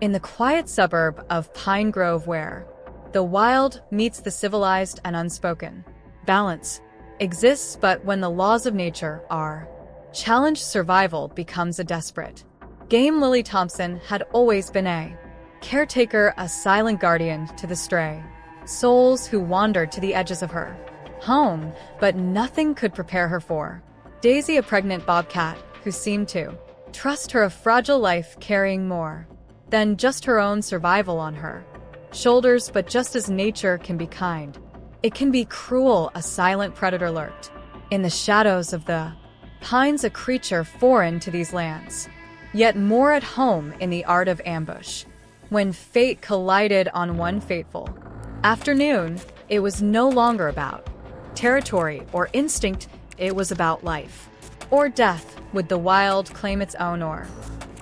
in the quiet suburb of Pine Grove where the wild meets the civilized and unspoken. Balance exists, but when the laws of nature are challenged, survival becomes a desperate game. Lily Thompson had always been a caretaker, a silent guardian to the stray souls who wandered to the edges of her home, but nothing could prepare her for Daisy, a pregnant bobcat who seemed to trust her, a fragile life carrying more than just her own survival on her shoulders. But just as nature can be kind, it can be cruel. A silent predator lurked in the shadows of the pines, a creature foreign to these lands, yet more at home in the art of ambush. When fate collided on one fateful afternoon, it was no longer about territory or instinct, it was about life or death. Would the wild claim its own, or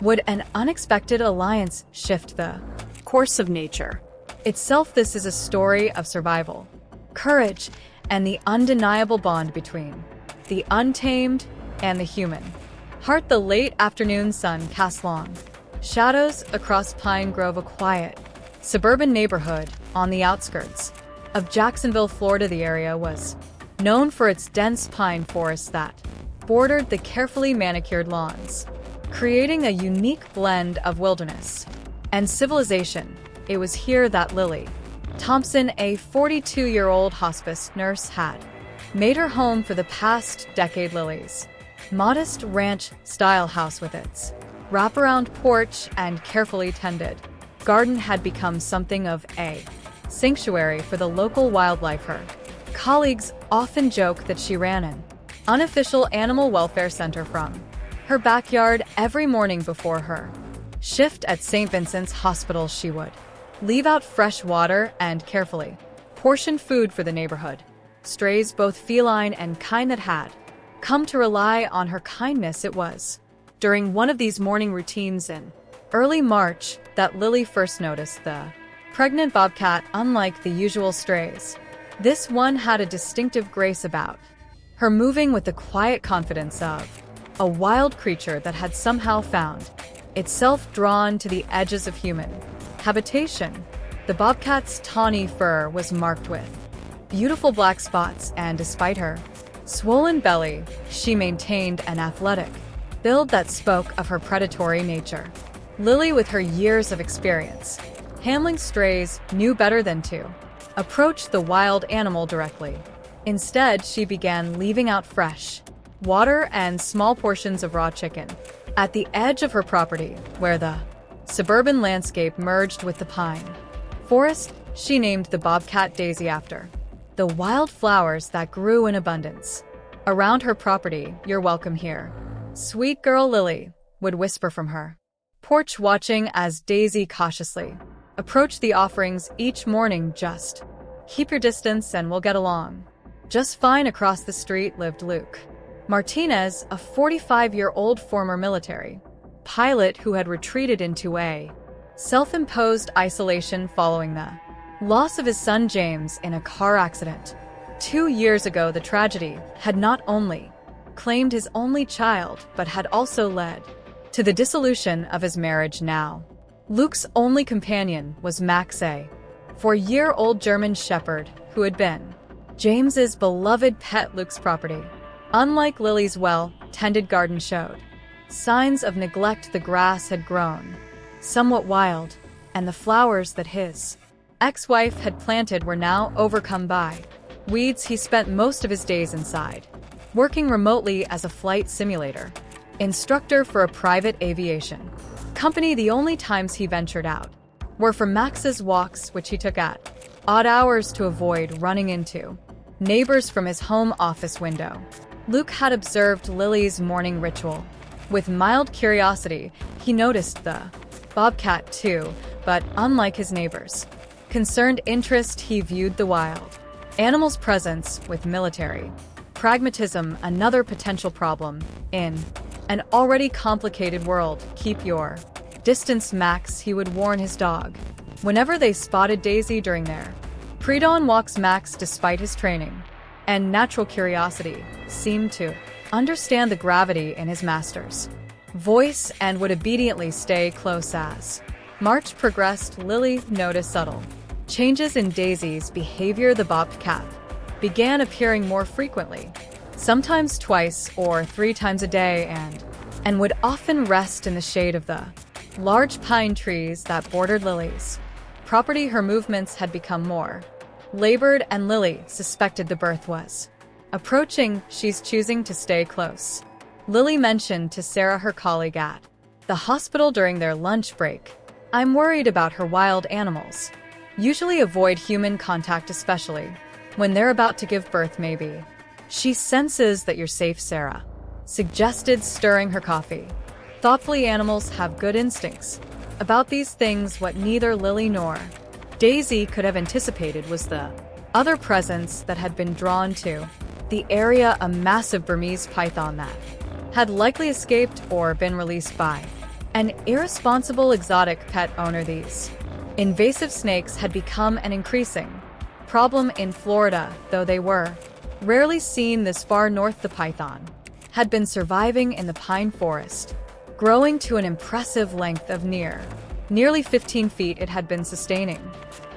would an unexpected alliance shift the course of nature itself? This is a story of survival, courage, and the undeniable bond between the untamed and the human heart. The late afternoon sun cast long shadows across Pine Grove, a quiet suburban neighborhood on the outskirts of Jacksonville, Florida. The area was known for its dense pine forests that bordered the carefully manicured lawns, creating a unique blend of wilderness and civilization. It was here that Lily Thompson, a 42-year-old hospice nurse, had made her home for the past decade. Lily's modest ranch-style house with its wraparound porch and carefully tended garden had become something of a sanctuary for the local wildlife. Her colleagues often joke that she ran an unofficial animal welfare center from her backyard. Every morning before her shift at St. Vincent's Hospital, she would leave out fresh water and carefully portioned food for the neighborhood strays, both feline and kind, that had come to rely on her kindness. It was during one of these morning routines in early March that Lily first noticed the pregnant bobcat. Unlike the usual strays, this one had a distinctive grace about her, moving with the quiet confidence of a wild creature that had somehow found itself drawn to the edges of human habitation. The bobcat's tawny fur was marked with beautiful black spots, and despite her swollen belly, she maintained an athletic build that spoke of her predatory nature. Lily, with her years of experience handling strays, knew better than to approach the wild animal directly. Instead, she began leaving out fresh water and small portions of raw chicken at the edge of her property, where the suburban landscape merged with the pine forest. She named the bobcat Daisy after the wild flowers that grew in abundance around her property. "You're welcome here, sweet girl," Lily would whisper from her porch, watching as Daisy cautiously approached the offerings each morning. "Just keep your distance and we'll get along just fine." Across the street lived Luke Martinez, a 45-year-old former military pilot who had retreated into a self-imposed isolation following the loss of his son James in a car accident 2 years ago. The tragedy had not only claimed his only child, but had also led to the dissolution of his marriage. Now, Luke's only companion was Max, a 4-year-old German Shepherd who had been James's beloved pet. Luke's property, unlike Lily's well-tended garden, showed signs of neglect. The grass had grown somewhat wild, and the flowers that his ex-wife had planted were now overcome by weeds. He spent most of his days inside, working remotely as a flight simulator instructor for a private aviation company. The only times he ventured out were for Max's walks, which he took at odd hours to avoid running into neighbors from his home office window. Luke had observed Lily's morning ritual with mild curiosity. He noticed the bobcat too, but unlike his neighbors' concerned interest, he viewed the wild animal's presence with military pragmatism. Another potential problem in an already complicated world. "Keep your distance, Max," he would warn his dog whenever they spotted Daisy during their pre-dawn walks. Max, despite his training and natural curiosity, seemed to understand the gravity in his master's voice and would obediently stay close as March progressed, Lily noticed subtle changes in Daisy's behavior. The Bobcat began appearing more frequently, sometimes twice or 3 times a day, and would often rest in the shade of the large pine trees that bordered Lily's property. Her movements had become more labored, and Lily suspected the birth was approaching. She's choosing to stay close, Lily mentioned to Sarah, her colleague at the hospital during their lunch break. I'm worried about her. Wild animals usually avoid human contact, especially when they're about to give birth. Maybe she senses that you're safe, Sarah suggested, stirring her coffee thoughtfully. Animals have good instincts about these things. What neither Lily nor Daisy could have anticipated was the other presence that had been drawn to the area, a massive Burmese python that had likely escaped or been released by an irresponsible exotic pet owner. These invasive snakes had become an increasing problem in Florida, though they were rarely seen this far north. The python had been surviving in the pine forest, growing to an impressive length of nearly 15 feet. It had been sustaining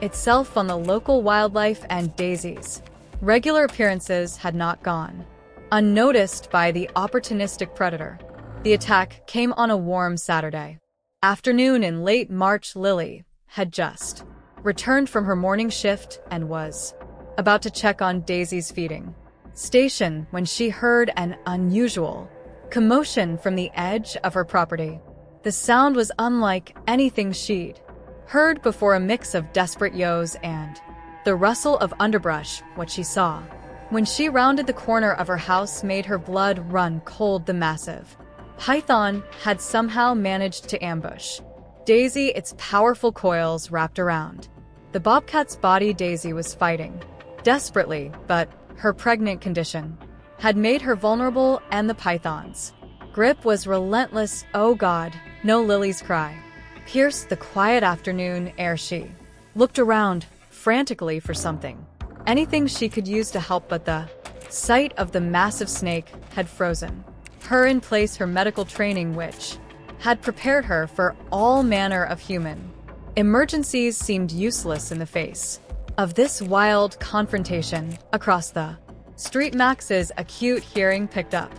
itself on the local wildlife, and Daisy's regular appearances had not gone unnoticed by the opportunistic predator. The attack came on a warm Saturday afternoon in late March. Lily had just returned from her morning shift and was about to check on Daisy's feeding station when she heard an unusual commotion from the edge of her property. The sound was unlike anything she'd heard before, a mix of desperate yells and the rustle of underbrush. What she saw when she rounded the corner of her house made her blood run cold. The massive python had somehow managed to ambush Daisy, its powerful coils wrapped around the bobcat's body. Daisy was fighting desperately, but her pregnant condition had made her vulnerable, and the python's grip was relentless. Oh God, no! Lily's cry pierced the quiet afternoon air. She looked around frantically for something, anything she could use to help, but the sight of the massive snake had frozen her in place. Her medical training, which had prepared her for all manner of human emergencies, seemed useless in the face of this wild confrontation. Across the street, Max's acute hearing picked up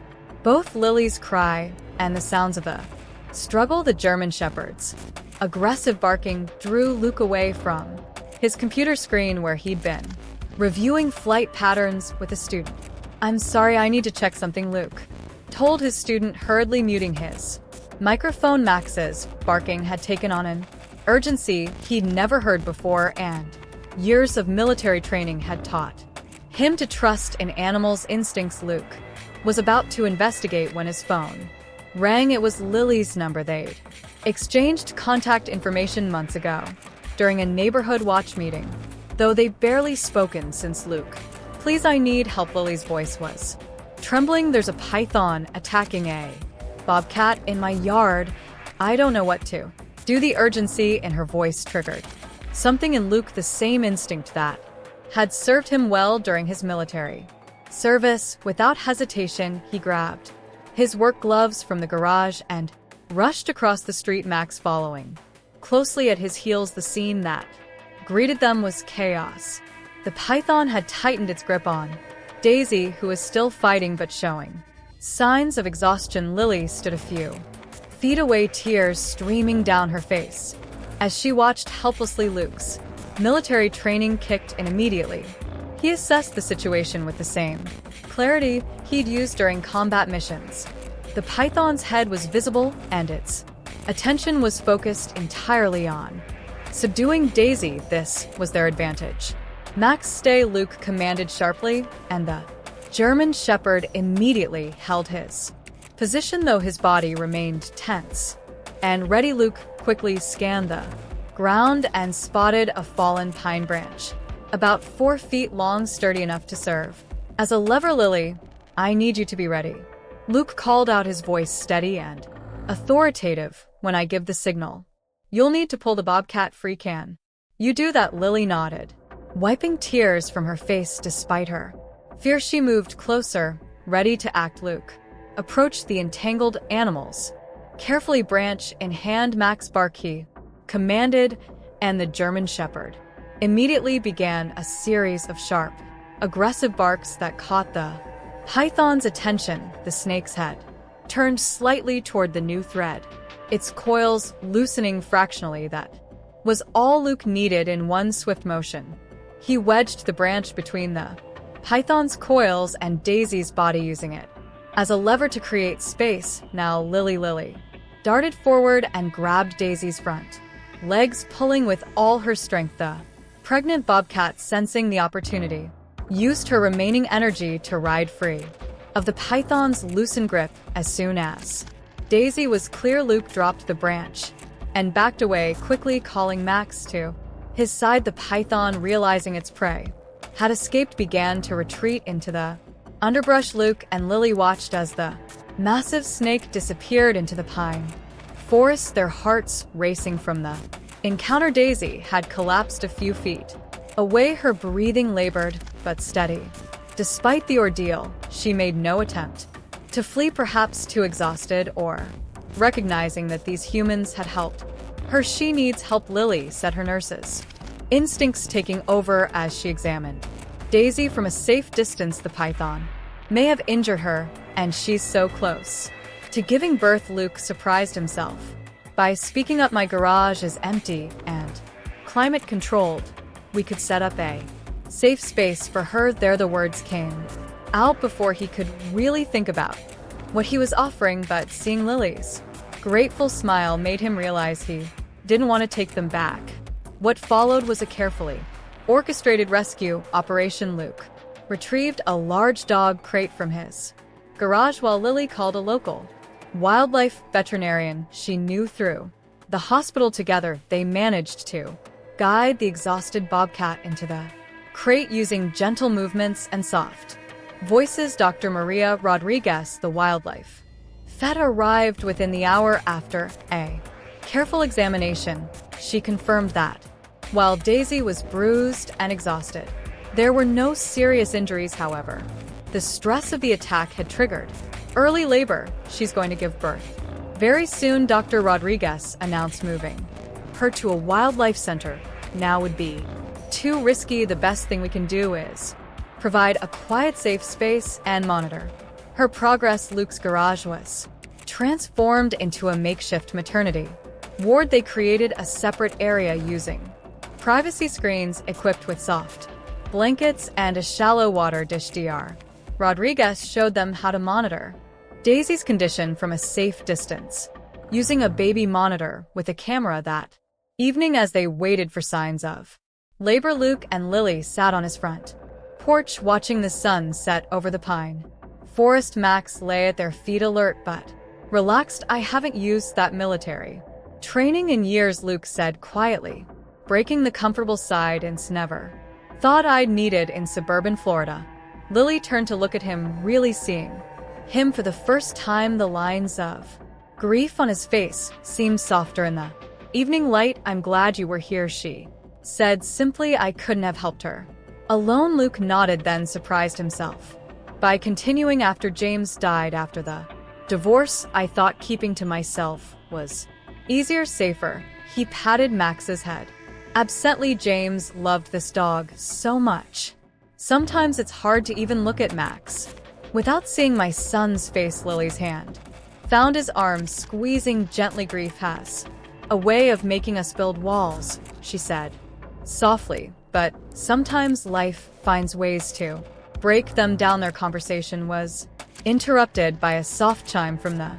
both Lily's cry and the sounds of a struggle. The German Shepherd's aggressive barking drew Luke away from his computer screen where he'd been reviewing flight patterns with a student. I'm sorry, I need to check something, Luke told his student, hurriedly muting his microphone. Max's barking had taken on an urgency he'd never heard before, and years of military training had taught him to trust in animals' instincts. Luke was about to investigate when his phone rang. It was Lily's number. They'd exchanged contact information months ago during a neighborhood watch meeting, though they'd barely spoken since. Luke, please, I need help. Lily's voice was trembling. There's a python attacking a bobcat in my yard. I don't know what to do. The urgency in her voice triggered something in Luke, the same instinct that had served him well during his military service. Without hesitation, he grabbed his work gloves from the garage and rushed across the street, Max following closely at his heels. The scene that greeted them was chaos. The python had tightened its grip on Daisy, who was still fighting but showing signs of exhaustion. Lily stood a few feet away, tears streaming down her face as she watched helplessly. Luke's military training kicked in immediately. He assessed the situation with the same clarity he'd used during combat missions. The python's head was visible, and its attention was focused entirely on subduing Daisy. This was their advantage. Max, stay, Luke commanded sharply, and the German Shepherd immediately held his position, though his body remained tense and ready. Luke quickly scanned the ground and spotted a fallen pine branch, about 4 feet long, sturdy enough to serve as a lever. Lily, I need you to be ready, Luke called out, his voice steady and authoritative. When I give the signal, you'll need to pull the bobcat free. Can you do that? Lily nodded, wiping tears from her face despite her fear. She moved closer, ready to act. Luke approached the entangled animals, carefully, branch in hand. Max barked. He commanded, and the German Shepherd immediately began a series of sharp, aggressive barks that caught the python's attention. The snake's head turned slightly toward the new thread, its coils loosening fractionally. That was all Luke needed. In one swift motion, he wedged the branch between the python's coils and Daisy's body, using it as a lever to create space. Now Lily darted forward and grabbed Daisy's front legs, pulling with all her strength. The pregnant Bobcat, sensing the opportunity, used her remaining energy to ride free of the python's loosened grip. As soon as Daisy was clear, Luke dropped the branch and backed away quickly, calling Max to his side. The python, realizing its prey had escaped, began to retreat into the underbrush. Luke and Lily watched as the massive snake disappeared into the pine forest, their hearts racing from the encounter. Daisy had collapsed a few feet away, her breathing labored but steady. Despite the ordeal, she made no attempt to flee, perhaps too exhausted or recognizing that these humans had helped her. She needs help, Lily said, her nurses' instincts taking over as she examined Daisy from a safe distance. The python may have injured her, and she's so close to giving birth. Luke surprised himself by speaking up. My garage is empty and climate controlled. We could set up a safe space for her there. The words came out before he could really think about what he was offering, but seeing Lily's grateful smile made him realize he didn't want to take them back. What followed was a carefully orchestrated rescue operation. Luke retrieved a large dog crate from his garage while Lily called a local wildlife veterinarian she knew. Through the hospital together, they managed to guide the exhausted Bobcat into the crate using gentle movements and soft voices. Dr. Maria Rodriguez, the wildlife vet, arrived within the hour. After a careful examination, she confirmed that while Daisy was bruised and exhausted, there were no serious injuries. However, the stress of the attack had triggered early labor. She's going to give birth very soon, Dr. Rodriguez announced, moving her to a wildlife center now would be too risky. The best thing we can do is provide a quiet, safe space and monitor her progress. Luke's garage was transformed into a makeshift maternity ward. They created a separate area using privacy screens equipped with soft blankets and a shallow water dish. Dr. Rodriguez showed them how to monitor Daisy's condition from a safe distance, using a baby monitor with a camera. That evening, as they waited for signs of labor, Luke and Lily sat on his front porch watching the sun set over the pine forest. Max lay at their feet, alert but relaxed. I haven't used that military training in years, Luke said quietly, breaking the comfortable silence. Never thought I'd need it in suburban Florida. Lily turned to look at him, really seeing him for the first time. The lines of grief on his face seemed softer in the evening light. I'm glad you were here, she said simply. I couldn't have helped her alone. Luke nodded, then surprised himself by continuing, after James died after the divorce, I thought keeping to myself was easier, safer. He patted Max's head absently. James loved this dog so much. Sometimes it's hard to even look at Max without seeing my son's face. Lily's hand found his arm, squeezing gently. Grief has a way of making us build walls, she said softly, but sometimes life finds ways to break them down. Their conversation was interrupted by a soft chime from the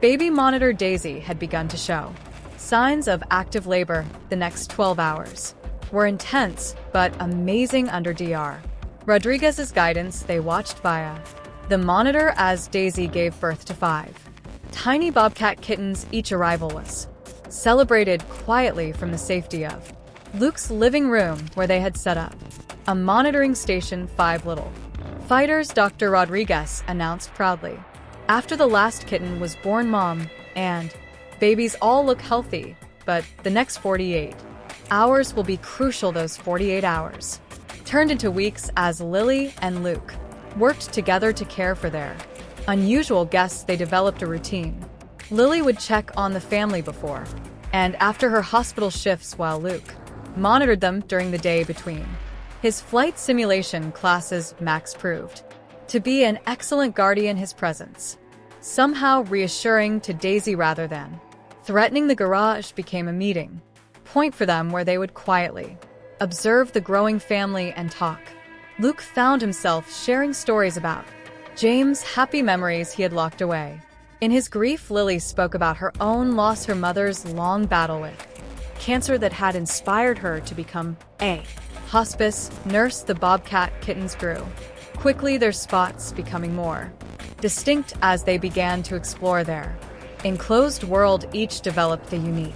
baby monitor. Daisy had begun to show signs of active labor. The next 12 hours were intense but amazing. Under Dr. Rodriguez's guidance, they watched via the monitor as Daisy gave birth to 5 tiny Bobcat kittens. Each arrival was celebrated quietly from the safety of Luke's living room, where they had set up a monitoring station. 5 little fighters, Dr. Rodriguez announced proudly. After the last kitten was born, Mom and babies all look healthy, but the next 48 hours will be crucial. Those 48 hours turned into weeks as Lily and Luke worked together to care for their unusual guests. They developed a routine. Lily would check on the family before and after her hospital shifts while Luke monitored them during the day between. His flight simulation classes, Max proved to be an excellent guardian, his presence somehow reassuring to Daisy rather than threatening. The garage became a meeting point for them where they would quietly observe the growing family and talk. Luke found himself sharing stories about James' happy memories he had locked away. In his grief, Lily spoke about her own loss, her mother's long battle with cancer that had inspired her to become a hospice nurse. The Bobcat kittens grew quickly, their spots becoming more distinct as they began to explore their enclosed world. Each developed a unique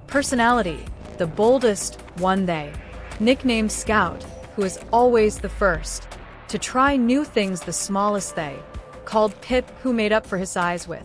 personality, the boldest one they nicknamed Scout, who is always the first to try new things, the smallest they called Pip, who made up for his size with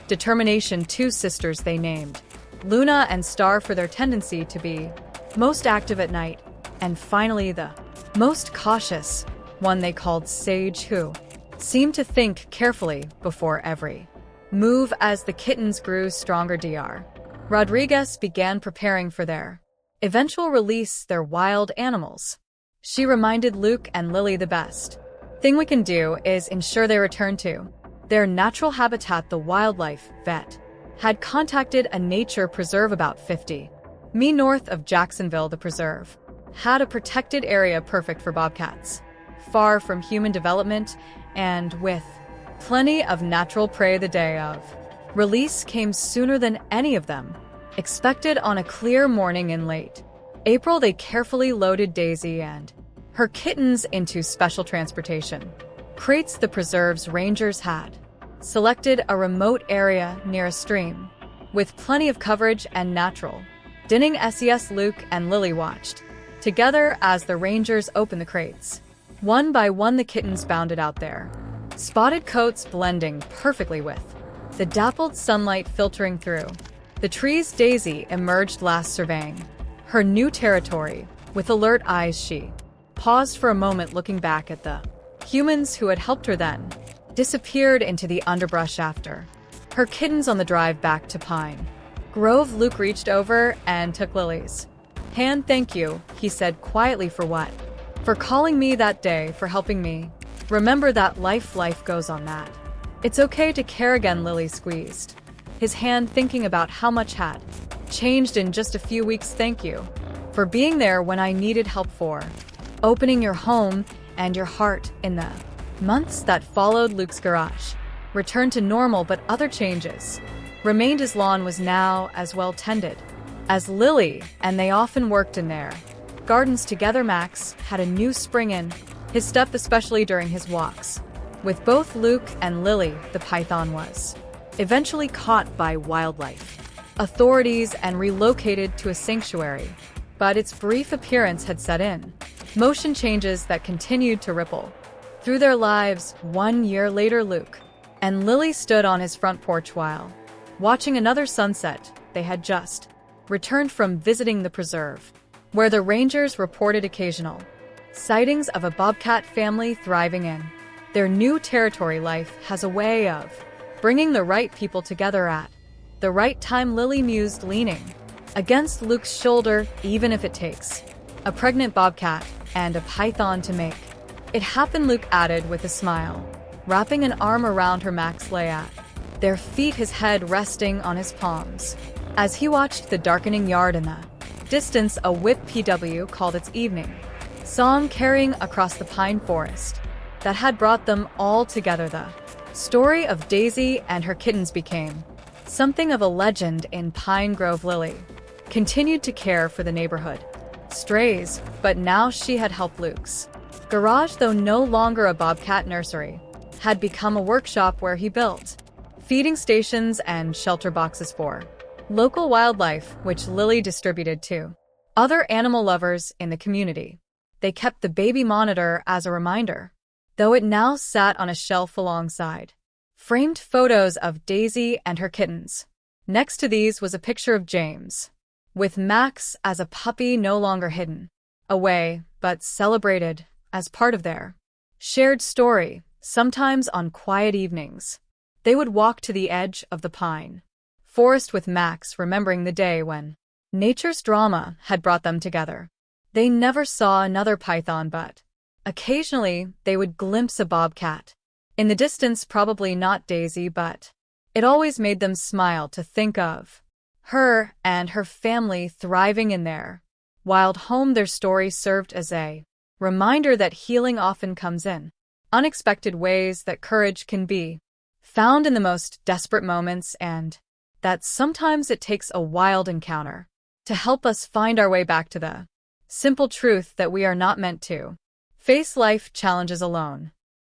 determination. Two sisters they named Luna and Star for their tendency to be most active at night, and finally the most cautious one they called Sage, who seemed to think carefully before every move. As the kittens grew stronger, Dr. Rodriguez began preparing for their eventual release, their wild animals. She reminded Luke and Lily the best thing we can do is ensure they return to their natural habitat. The wildlife vet had contacted a nature preserve about 50 mi north of Jacksonville. The preserve had a protected area perfect for bobcats, far from human development and with plenty of natural prey. The day of release came sooner than any of them expected. On a clear morning in late April, they carefully loaded Daisy and her kittens into special transportation crates. The preserve's rangers had selected a remote area near a stream with plenty of coverage and natural dining. Luke and Lily watched together as the rangers opened the crates. One by one, the kittens bounded out, their spotted coats blending perfectly with the dappled sunlight filtering through the trees. Daisy emerged last, surveying her new territory with alert eyes. She paused for a moment, looking back at the humans who had helped her, then disappeared into the underbrush after her kittens. On the drive back to Pine Grove, Luke reached over and took Lily's hand. "Thank you," he said quietly. "For what?" "For calling me that day, for helping me. Remember that life goes on, that it's okay to care again." Lily squeezed his hand, thinking about how much had changed in just a few weeks. "Thank you for being there when I needed help, for opening your home and your heart." In the months that followed, Luke's garage returned to normal, but other changes remained. His lawn was now as well tended as Lily, and they often worked in their gardens together. Max had a new spring in his step, especially during his walks with both Luke and Lily. The python was eventually caught by wildlife authorities and relocated to a sanctuary, but its brief appearance had set in motion changes that continued to ripple through their lives. 1 year later, Luke and Lily stood on his front porch while watching another sunset. They had just returned from visiting the preserve, where the rangers reported occasional sightings of a bobcat family thriving in their new territory. Life has a way of bringing the right people together at the right time, Lily mused, leaning against Luke's shoulder. "Even if it takes a pregnant bobcat and a python to make it happen," Luke added with a smile, wrapping an arm around her. Max lay at their feet, his head resting on his palms, as he watched the darkening yard. In the distance, a whip PW called its evening song, carrying across the pine forest that had brought them all together. The story of Daisy and her kittens became something of a legend in Pine Grove. Lily continued to care for the neighborhood strays, but now she had helped. Luke's garage, though no longer a bobcat nursery, had become a workshop where he built feeding stations and shelter boxes for local wildlife, which Lily distributed to other animal lovers in the community. They kept the baby monitor as a reminder, though it now sat on a shelf alongside framed photos of Daisy and her kittens. Next to these was a picture of James, with Max as a puppy, no longer hidden away, but celebrated as part of their shared story. Sometimes on quiet evenings, they would walk to the edge of the pine Forest with Max, remembering the day when nature's drama had brought them together. They never saw another python, but occasionally they would glimpse a bobcat. In the distance, probably not Daisy, but it always made them smile to think of her and her family thriving in their wild home. Their story served as a reminder that healing often comes in unexpected ways, that courage can be found in the most desperate moments, and that sometimes it takes a wild encounter to help us find our way back to the simple truth that we are not meant to face life challenges alone.